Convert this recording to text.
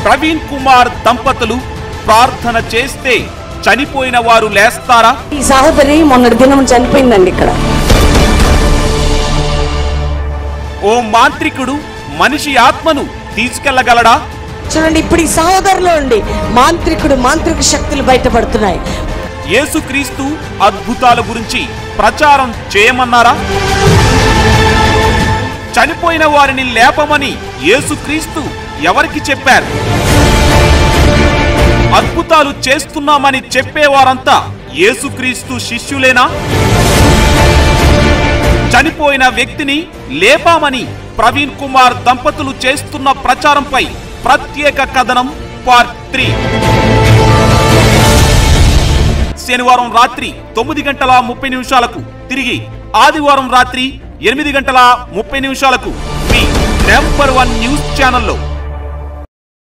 ప్రవీణ్ కుమార్ దంపతులు ప్రార్థన చేస్తే చనిపోయిన వారు లేస్తారా? ఈ సహోదరి మొన్నటి దినం చనిపోయిందండి ఇక్కడ. ఓ మాంత్రికుడు మనిషి ఆత్మను తీసుకెళ్లగలడా? చూడండి, ఇప్పుడు ఈ సహోదరులో ఉండి మాంత్రిక శక్తులు బయటపడుతున్నాయి. యేసుక్రీస్తు అద్భుతాల గురించి ప్రచారం చేయమన్నారా? చనిపోయిన వారిని లేపమని యేసుక్రీస్తు ఎవరికి చెప్పారు? అద్భుతాలు చేస్తున్నామని చెప్పేవారంతా యేసుక్రీస్తు శిష్యులేనా? చనిపోయిన వ్యక్తిని లేపామని ప్రవీణ్ కుమార్ దంపతులు చేస్తున్న ప్రచారంపై ప్రత్యేక కథనం పార్ట్ 3. శనివారం రాత్రి 9:30 తిరిగి ఆదివారం రాత్రి 8:30 మీ నంబర్ 1 న్యూస్ ఛానల్లో